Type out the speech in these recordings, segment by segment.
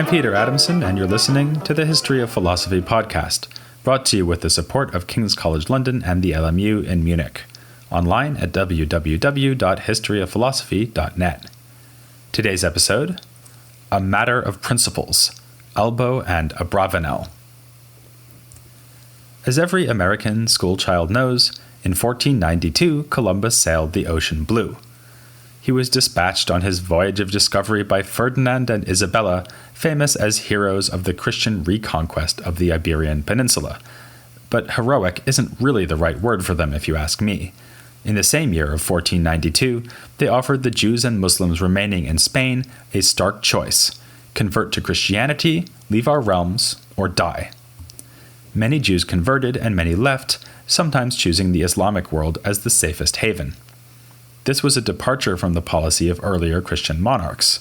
Peter Adamson, and you're listening to the History of Philosophy podcast, brought to you with the support of King's College London and the LMU in Munich, online at www.historyofphilosophy.net. Today's episode, A Matter of Principles, Albo and Abravanel. As every American schoolchild knows, in 1492 Columbus sailed the ocean blue. He was dispatched on his voyage of discovery by Ferdinand and Isabella, famous as heroes of the Christian reconquest of the Iberian Peninsula. But heroic isn't really the right word for them, if you ask me. In the same year of 1492, they offered the Jews and Muslims remaining in Spain a stark choice: convert to Christianity, leave our realms, or die. Many Jews converted and many left, sometimes choosing the Islamic world as the safest haven. This was a departure from the policy of earlier Christian monarchs.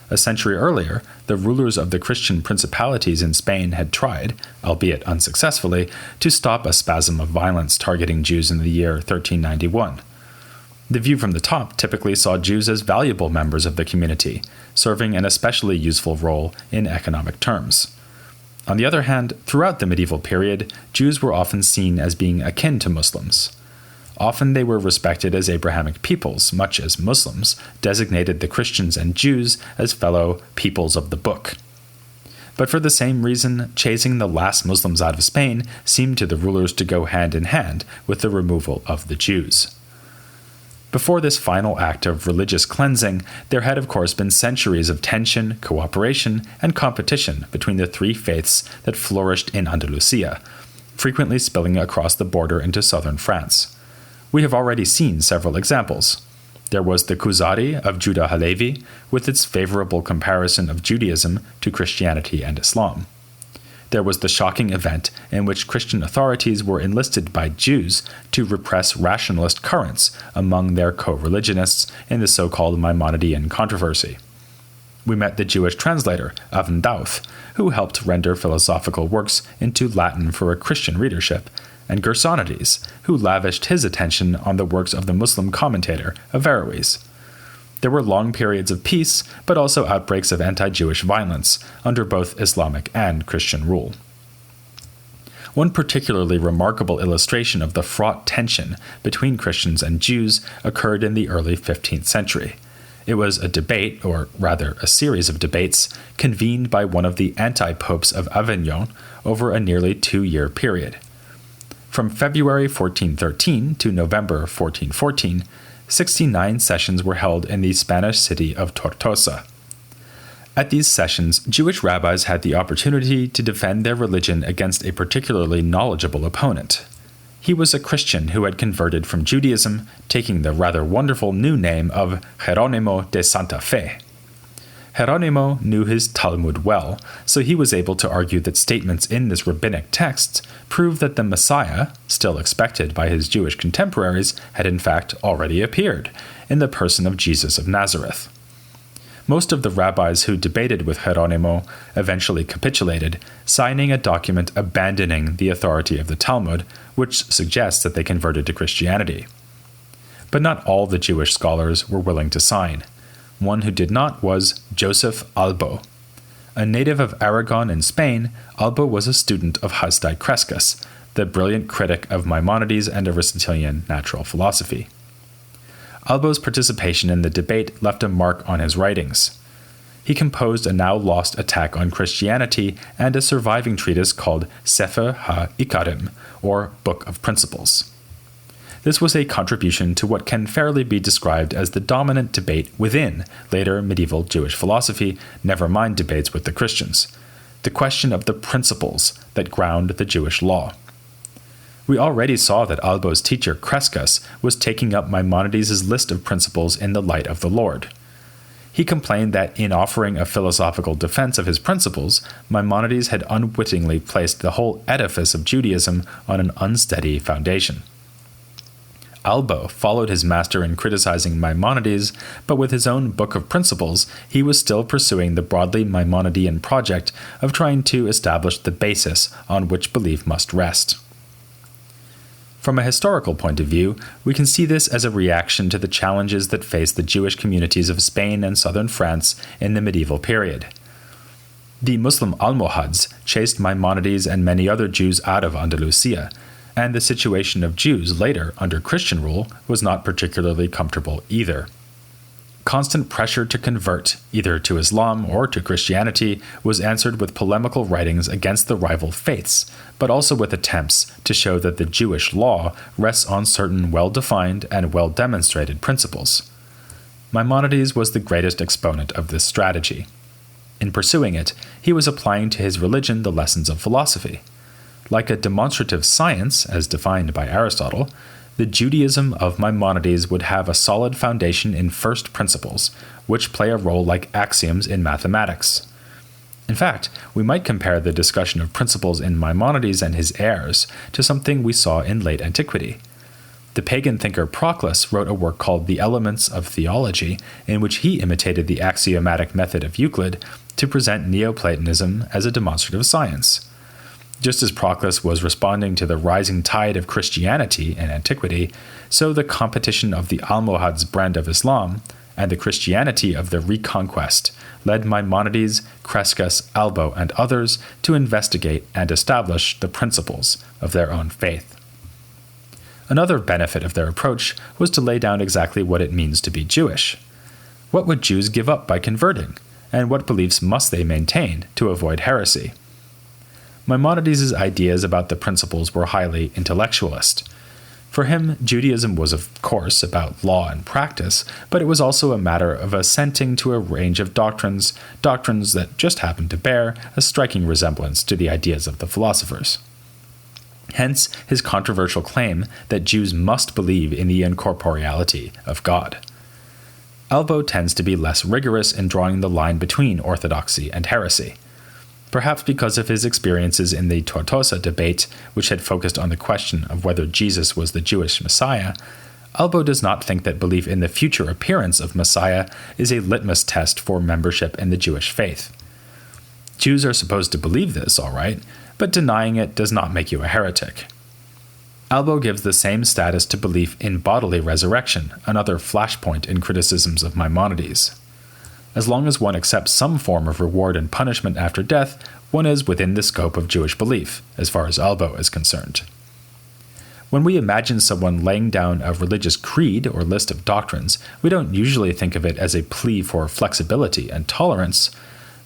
A century earlier, the rulers of the Christian principalities in Spain had tried, albeit unsuccessfully, to stop a spasm of violence targeting Jews in the year 1391. The view from the top typically saw Jews as valuable members of the community, serving an especially useful role in economic terms. On the other hand, throughout the medieval period, Jews were often seen as being akin to Muslims. Often they were respected as Abrahamic peoples, much as Muslims designated the Christians and Jews as fellow peoples of the book. But for the same reason, chasing the last Muslims out of Spain seemed to the rulers to go hand in hand with the removal of the Jews. Before this final act of religious cleansing, there had of course been centuries of tension, cooperation, and competition between the three faiths that flourished in Andalusia, frequently spilling across the border into southern France. We have already seen several examples. There was the Khuzari of Judah Halevi, with its favorable comparison of Judaism to Christianity and Islam. There was the shocking event in which Christian authorities were enlisted by Jews to repress rationalist currents among their co-religionists in the so-called Maimonidean controversy. We met the Jewish translator, Avndauth, who helped render philosophical works into Latin for a Christian readership, and Gersonides, who lavished his attention on the works of the Muslim commentator Averroes. There were long periods of peace, but also outbreaks of anti-Jewish violence under both Islamic and Christian rule. One particularly remarkable illustration of the fraught tension between Christians and Jews occurred in the early 15th century. It was a debate, or rather a series of debates, convened by one of the anti-popes of Avignon over a nearly 2-year period. From February 1413 to November 1414, 69 sessions were held in the Spanish city of Tortosa. At these sessions, Jewish rabbis had the opportunity to defend their religion against a particularly knowledgeable opponent. He was a Christian who had converted from Judaism, taking the rather wonderful new name of Jerónimo de Santa Fe. Jerónimo knew his Talmud well, so he was able to argue that statements in this rabbinic text prove that the Messiah, still expected by his Jewish contemporaries, had in fact already appeared, in the person of Jesus of Nazareth. Most of the rabbis who debated with Jerónimo eventually capitulated, signing a document abandoning the authority of the Talmud, which suggests that they converted to Christianity. But not all the Jewish scholars were willing to sign. One who did not was Joseph Albo. A native of Aragon in Spain, Albo was a student of Hasdai Crescas, the brilliant critic of Maimonides and Aristotelian natural philosophy. Albo's participation in the debate left a mark on his writings. He composed a now-lost attack on Christianity and a surviving treatise called Sefer ha-Ikarim, or Book of Principles. This was a contribution to what can fairly be described as the dominant debate within later medieval Jewish philosophy, never mind debates with the Christians: the question of the principles that ground the Jewish law. We already saw that Albo's teacher Crescas was taking up Maimonides' list of principles in the light of the Lord. He complained that in offering a philosophical defense of his principles, Maimonides had unwittingly placed the whole edifice of Judaism on an unsteady foundation. Albo followed his master in criticizing Maimonides, but with his own Book of Principles, he was still pursuing the broadly Maimonidean project of trying to establish the basis on which belief must rest. From a historical point of view, we can see this as a reaction to the challenges that faced the Jewish communities of Spain and southern France in the medieval period. The Muslim Almohads chased Maimonides and many other Jews out of Andalusia, and the situation of Jews later under Christian rule was not particularly comfortable either. Constant pressure to convert, either to Islam or to Christianity, was answered with polemical writings against the rival faiths, but also with attempts to show that the Jewish law rests on certain well-defined and well-demonstrated principles. Maimonides was the greatest exponent of this strategy. In pursuing it, he was applying to his religion the lessons of philosophy. Like a demonstrative science, as defined by Aristotle, the Judaism of Maimonides would have a solid foundation in first principles, which play a role like axioms in mathematics. In fact, we might compare the discussion of principles in Maimonides and his heirs to something we saw in late antiquity. The pagan thinker Proclus wrote a work called The Elements of Theology, in which he imitated the axiomatic method of Euclid to present Neoplatonism as a demonstrative science. Just as Proclus was responding to the rising tide of Christianity in antiquity, so the competition of the Almohads' brand of Islam and the Christianity of the Reconquest led Maimonides, Crescas, Albo, and others to investigate and establish the principles of their own faith. Another benefit of their approach was to lay down exactly what it means to be Jewish. What would Jews give up by converting, and what beliefs must they maintain to avoid heresy? Maimonides' ideas about the principles were highly intellectualist. For him, Judaism was of course about law and practice, but it was also a matter of assenting to a range of doctrines that just happened to bear a striking resemblance to the ideas of the philosophers. Hence his controversial claim that Jews must believe in the incorporeality of God. Albo tends to be less rigorous in drawing the line between orthodoxy and heresy. Perhaps because of his experiences in the Tortosa debate, which had focused on the question of whether Jesus was the Jewish Messiah, Albo does not think that belief in the future appearance of Messiah is a litmus test for membership in the Jewish faith. Jews are supposed to believe this, all right, but denying it does not make you a heretic. Albo gives the same status to belief in bodily resurrection, another flashpoint in criticisms of Maimonides. As long as one accepts some form of reward and punishment after death, one is within the scope of Jewish belief, as far as Albo is concerned. When we imagine someone laying down a religious creed or list of doctrines, we don't usually think of it as a plea for flexibility and tolerance,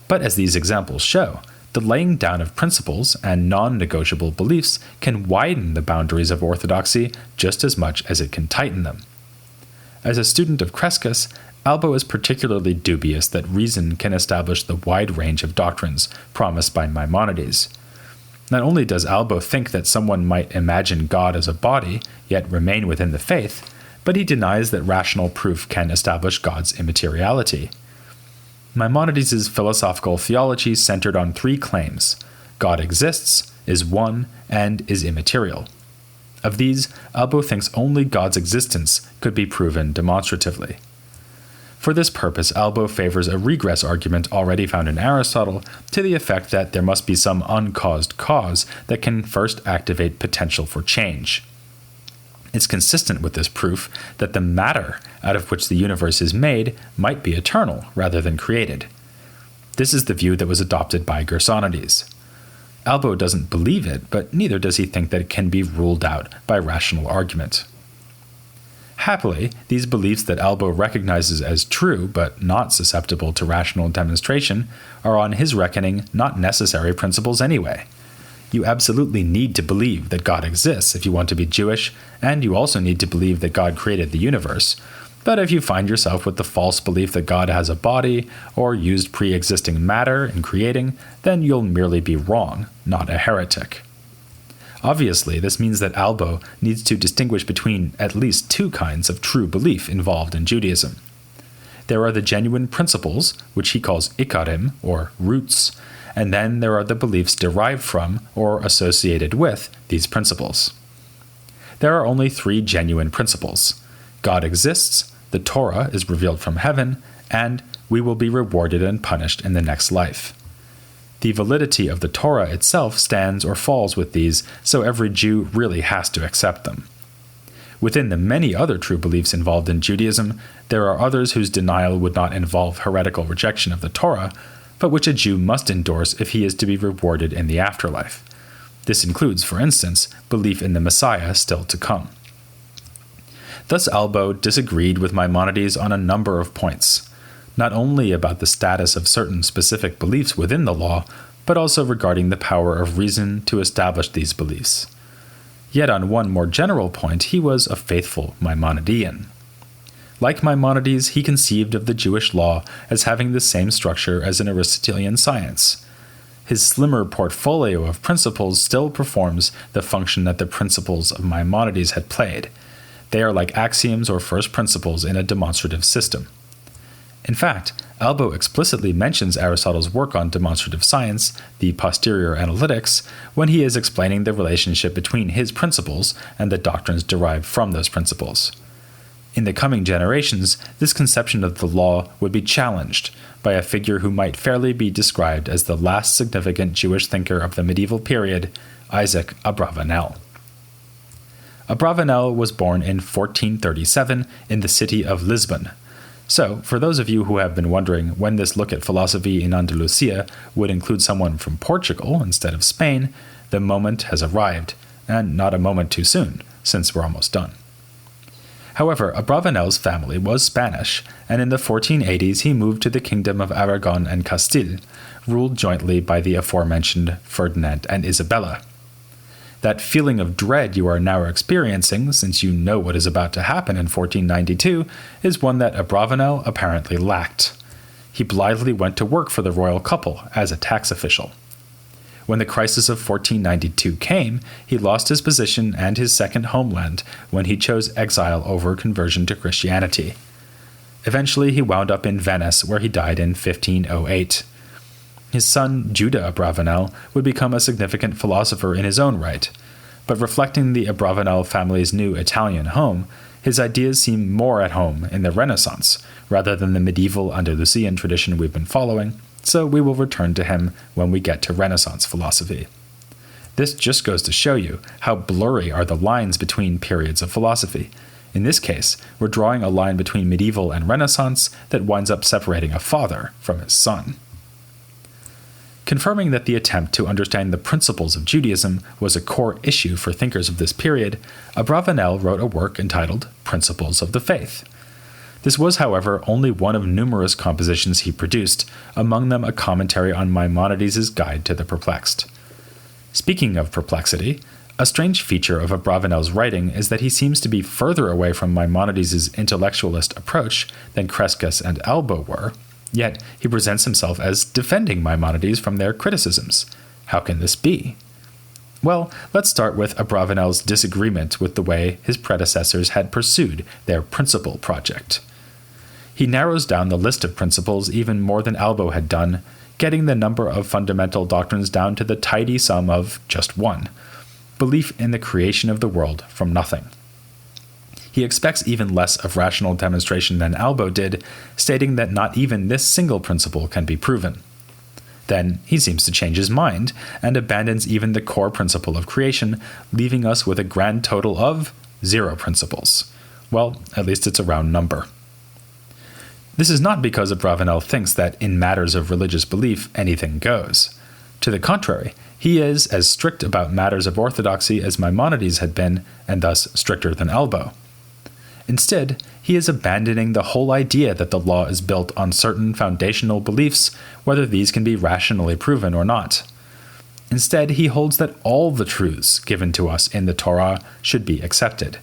but as these examples show, the laying down of principles and non-negotiable beliefs can widen the boundaries of orthodoxy just as much as it can tighten them. As a student of Crescas, Albo is particularly dubious that reason can establish the wide range of doctrines promised by Maimonides. Not only does Albo think that someone might imagine God as a body, yet remain within the faith, but he denies that rational proof can establish God's immateriality. Maimonides' philosophical theology centered on three claims: God exists, is one, and is immaterial. Of these, Albo thinks only God's existence could be proven demonstratively. For this purpose, Albo favors a regress argument already found in Aristotle to the effect that there must be some uncaused cause that can first activate potential for change. It's consistent with this proof that the matter out of which the universe is made might be eternal rather than created. This is the view that was adopted by Gersonides. Albo doesn't believe it, but neither does he think that it can be ruled out by rational argument. Happily, these beliefs that Albo recognizes as true but not susceptible to rational demonstration are on his reckoning not necessary principles anyway. You absolutely need to believe that God exists if you want to be Jewish, and you also need to believe that God created the universe. But if you find yourself with the false belief that God has a body or used pre-existing matter in creating, then you'll merely be wrong, not a heretic. Obviously, this means that Albo needs to distinguish between at least two kinds of true belief involved in Judaism. There are the genuine principles, which he calls ikarim, or roots, and then there are the beliefs derived from or associated with these principles. There are only three genuine principles: God exists, the Torah is revealed from heaven, and we will be rewarded and punished in the next life. The validity of the Torah itself stands or falls with these, so every Jew really has to accept them. Within the many other true beliefs involved in Judaism, there are others whose denial would not involve heretical rejection of the Torah, but which a Jew must endorse if he is to be rewarded in the afterlife. This includes, for instance, belief in the Messiah still to come. Thus Albo disagreed with Maimonides on a number of points, not only about the status of certain specific beliefs within the law, but also regarding the power of reason to establish these beliefs. Yet on one more general point, he was a faithful Maimonidean. Like Maimonides, he conceived of the Jewish law as having the same structure as an Aristotelian science. His slimmer portfolio of principles still performs the function that the principles of Maimonides had played. They are like axioms or first principles in a demonstrative system. In fact, Albo explicitly mentions Aristotle's work on demonstrative science, the posterior analytics, when he is explaining the relationship between his principles and the doctrines derived from those principles. In the coming generations, this conception of the law would be challenged by a figure who might fairly be described as the last significant Jewish thinker of the medieval period, Isaac Abravanel. Abravanel was born in 1437 in the city of Lisbon. So, for those of you who have been wondering when this look at philosophy in Andalusia would include someone from Portugal instead of Spain, the moment has arrived, and not a moment too soon, since we're almost done. However, Abravanel's family was Spanish, and in the 1480s he moved to the kingdom of Aragon and Castile, ruled jointly by the aforementioned Ferdinand and Isabella. That feeling of dread you are now experiencing, since you know what is about to happen in 1492, is one that Abravanel apparently lacked. He blithely went to work for the royal couple as a tax official. When the crisis of 1492 came, he lost his position and his second homeland when he chose exile over conversion to Christianity. Eventually, he wound up in Venice, where he died in 1508. His son, Judah Abravanel, would become a significant philosopher in his own right, but reflecting the Abravanel family's new Italian home, his ideas seem more at home in the Renaissance, rather than the medieval Andalusian tradition we've been following, so we will return to him when we get to Renaissance philosophy. This just goes to show you how blurry are the lines between periods of philosophy. In this case, we're drawing a line between medieval and Renaissance that winds up separating a father from his son. Confirming that the attempt to understand the principles of Judaism was a core issue for thinkers of this period, Abravanel wrote a work entitled Principles of the Faith. This was, however, only one of numerous compositions he produced, among them a commentary on Maimonides' Guide to the Perplexed. Speaking of perplexity, a strange feature of Abravanel's writing is that he seems to be further away from Maimonides' intellectualist approach than Crescas and Albo were, yet he presents himself as defending Maimonides from their criticisms. How can this be? Well, let's start with Abravanel's disagreement with the way his predecessors had pursued their principle project. He narrows down the list of principles even more than Albo had done, getting the number of fundamental doctrines down to the tidy sum of just one: belief in the creation of the world from nothing. He expects even less of rational demonstration than Albo did, stating that not even this single principle can be proven. Then he seems to change his mind and abandons even the core principle of creation, leaving us with a grand total of 0 principles. Well, at least it's a round number. This is not because Abravanel thinks that in matters of religious belief anything goes. To the contrary, he is as strict about matters of orthodoxy as Maimonides had been, and thus stricter than Albo. Instead, he is abandoning the whole idea that the law is built on certain foundational beliefs, whether these can be rationally proven or not. Instead, he holds that all the truths given to us in the Torah should be accepted.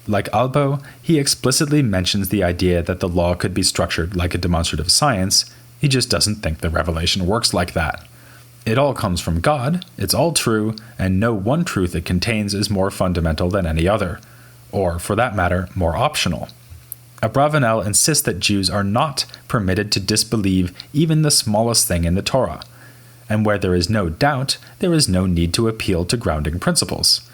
Like Albo, he explicitly mentions the idea that the law could be structured like a demonstrative science. He just doesn't think the revelation works like that. It all comes from God, it's all true, and no one truth it contains is more fundamental than any other, or, for that matter, more optional. Abravanel insists that Jews are not permitted to disbelieve even the smallest thing in the Torah, and where there is no doubt, there is no need to appeal to grounding principles.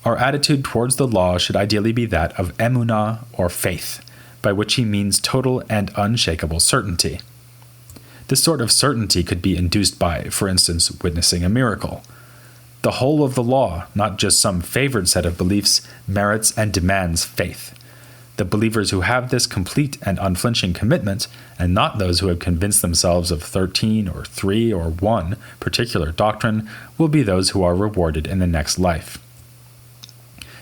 Our attitude towards the law should ideally be that of emunah, or faith, by which he means total and unshakable certainty. This sort of certainty could be induced by, for instance, witnessing a miracle. The whole of the law, not just some favored set of beliefs, merits and demands faith. The believers who have this complete and unflinching commitment, and not those who have convinced themselves of 13 or 3 or 1 particular doctrine, will be those who are rewarded in the next life.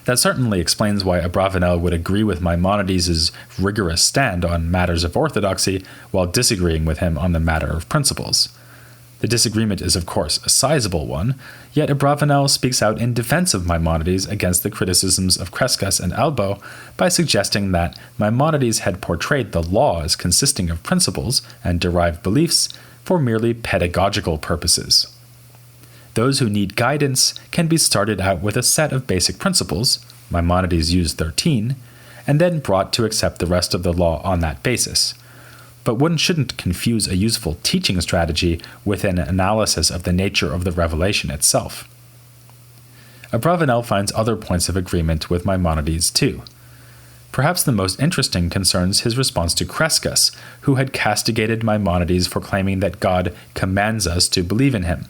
That certainly explains why Abravanel would agree with Maimonides' rigorous stand on matters of orthodoxy while disagreeing with him on the matter of principles. The disagreement is, of course, a sizable one, yet Abravanel speaks out in defense of Maimonides against the criticisms of Crescas and Albo by suggesting that Maimonides had portrayed the law as consisting of principles and derived beliefs for merely pedagogical purposes. Those who need guidance can be started out with a set of basic principles, Maimonides used 13, and then brought to accept the rest of the law on that basis. But one shouldn't confuse a useful teaching strategy with an analysis of the nature of the revelation itself. Abravanel finds other points of agreement with Maimonides too. Perhaps the most interesting concerns his response to Crescas, who had castigated Maimonides for claiming that God commands us to believe in him.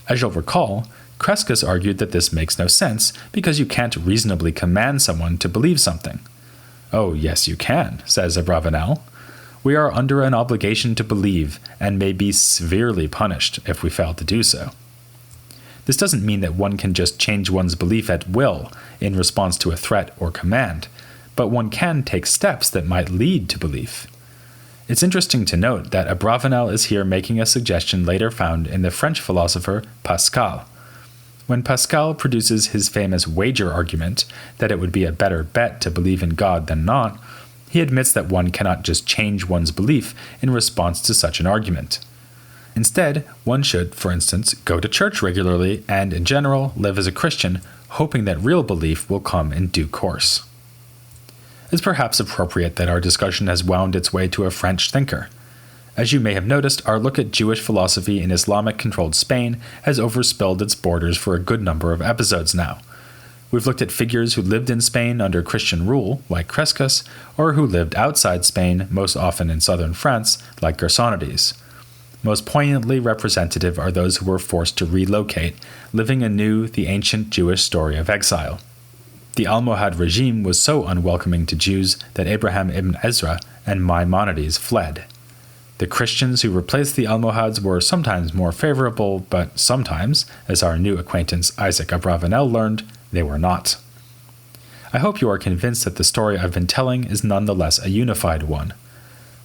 As you'll recall, Crescas argued that this makes no sense because you can't reasonably command someone to believe something. Oh, yes, you can, says Abravanel. We are under an obligation to believe and may be severely punished if we fail to do so. This doesn't mean that one can just change one's belief at will in response to a threat or command, but one can take steps that might lead to belief. It's interesting to note that Abravanel is here making a suggestion later found in the French philosopher Pascal. When Pascal produces his famous wager argument that it would be a better bet to believe in God than not, he admits that one cannot just change one's belief in response to such an argument. Instead, one should, for instance, go to church regularly and, in general, live as a Christian, hoping that real belief will come in due course. It's perhaps appropriate that our discussion has wound its way to a French thinker. As you may have noticed, our look at Jewish philosophy in Islamic-controlled Spain has overspilled its borders for a good number of episodes now. We've looked at figures who lived in Spain under Christian rule, like Crescas, or who lived outside Spain, most often in southern France, like Gersonides. Most poignantly representative are those who were forced to relocate, living anew the ancient Jewish story of exile. The Almohad regime was so unwelcoming to Jews that Abraham ibn Ezra and Maimonides fled. The Christians who replaced the Almohads were sometimes more favorable, but sometimes, as our new acquaintance Isaac Abravanel learned, they were not. I hope you are convinced that the story I've been telling is nonetheless a unified one.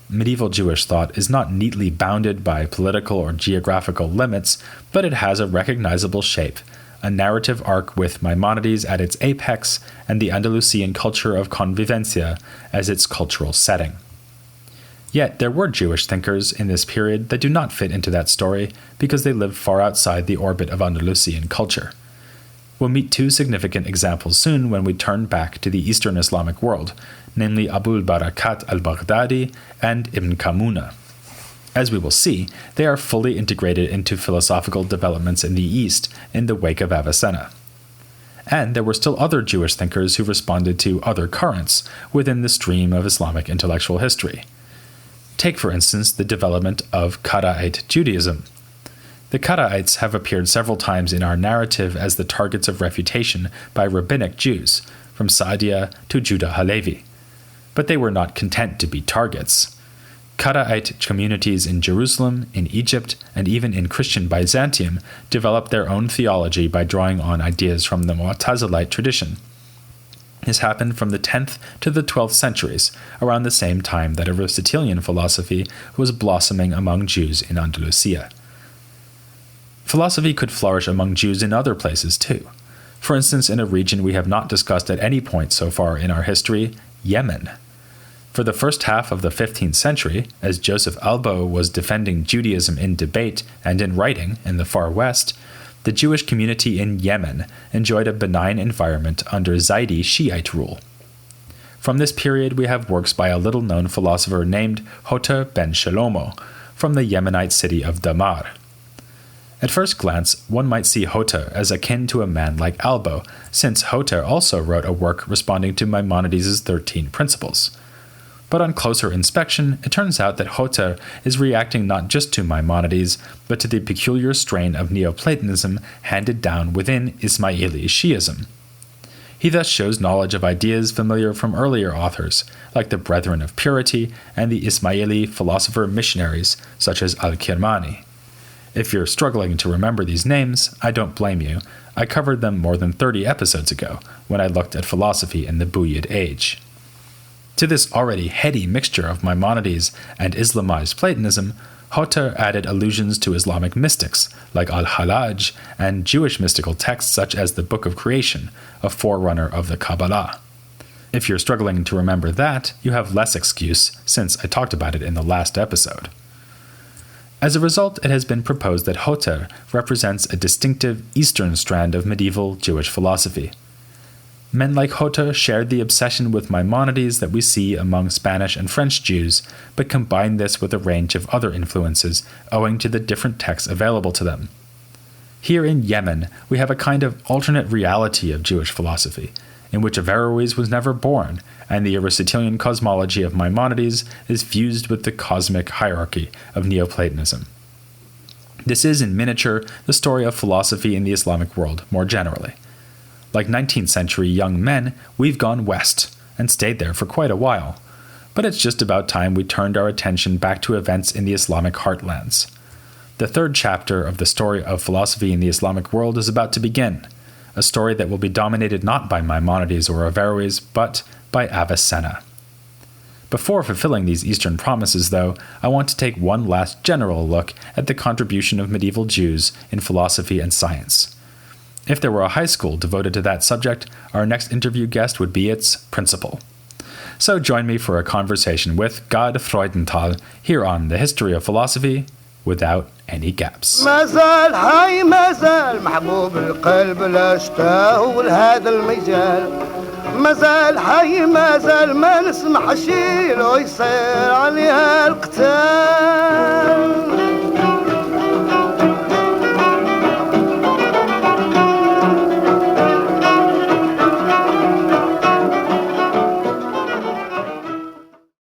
Medieval Jewish thought is not neatly bounded by political or geographical limits, but it has a recognizable shape, a narrative arc with Maimonides at its apex and the Andalusian culture of convivencia as its cultural setting. Yet there were Jewish thinkers in this period that do not fit into that story because they lived far outside the orbit of Andalusian culture. We'll meet two significant examples soon when we turn back to the Eastern Islamic world, namely Abul Barakat al-Baghdadi and Ibn Kamuna. As we will see, they are fully integrated into philosophical developments in the East in the wake of Avicenna. And there were still other Jewish thinkers who responded to other currents within the stream of Islamic intellectual history. Take, for instance, the development of Karaite Judaism. The Karaites have appeared several times in our narrative as the targets of refutation by rabbinic Jews, from Saadia to Judah Halevi. But they were not content to be targets. Karaite communities in Jerusalem, in Egypt, and even in Christian Byzantium developed their own theology by drawing on ideas from the Mu'tazilite tradition. This happened from the 10th to the 12th centuries, around the same time that Aristotelian philosophy was blossoming among Jews in Andalusia. Philosophy could flourish among Jews in other places too. For instance, in a region we have not discussed at any point so far in our history, Yemen. For the first half of the 15th century, as Joseph Albo was defending Judaism in debate and in writing in the far west, the Jewish community in Yemen enjoyed a benign environment under Zaydi Shiite rule. From this period we have works by a little-known philosopher named Hoter ben Shalomo, from the Yemenite city of Damar. At first glance, one might see Hoter as akin to a man like Albo, since Hoter also wrote a work responding to Maimonides' 13 principles. But on closer inspection, it turns out that Hoter is reacting not just to Maimonides, but to the peculiar strain of Neoplatonism handed down within Ismaili Shi'ism. He thus shows knowledge of ideas familiar from earlier authors, like the Brethren of Purity and the Ismaili philosopher missionaries, such as Al-Kirmani. If you're struggling to remember these names, I don't blame you. I covered them more than 30 episodes ago, when I looked at philosophy in the Buyid Age. To this already heady mixture of Maimonides and Islamized Platonism, HoP added allusions to Islamic mystics, like Al-Hallaj, and Jewish mystical texts such as the Book of Creation, a forerunner of the Kabbalah. If you're struggling to remember that, you have less excuse, since I talked about it in the last episode. As a result, it has been proposed that HoP represents a distinctive Eastern strand of medieval Jewish philosophy. Men like HoP shared the obsession with Maimonides that we see among Spanish and French Jews, but combined this with a range of other influences owing to the different texts available to them. Here in Yemen, we have a kind of alternate reality of Jewish philosophy, in which Averroes was never born, and the Aristotelian cosmology of Maimonides is fused with the cosmic hierarchy of Neoplatonism. This is, in miniature, the story of philosophy in the Islamic world more generally. Like 19th century young men, we've gone west, and stayed there for quite a while. But it's just about time we turned our attention back to events in the Islamic heartlands. The third chapter of the story of philosophy in the Islamic world is about to begin, a story that will be dominated not by Maimonides or Averroes, but by Avicenna. Before fulfilling these Eastern promises, though, I want to take one last general look at the contribution of medieval Jews in philosophy and science. If there were a high school devoted to that subject, our next interview guest would be its principal. So join me for a conversation with Gad Freudenthal here on The History of Philosophy Without Any Gaps. مازال حي مازال محبوب القلب لا اشتاهوا لهذا المجال مازال حي مازال ما نسمح شي لو يصير عليها القتال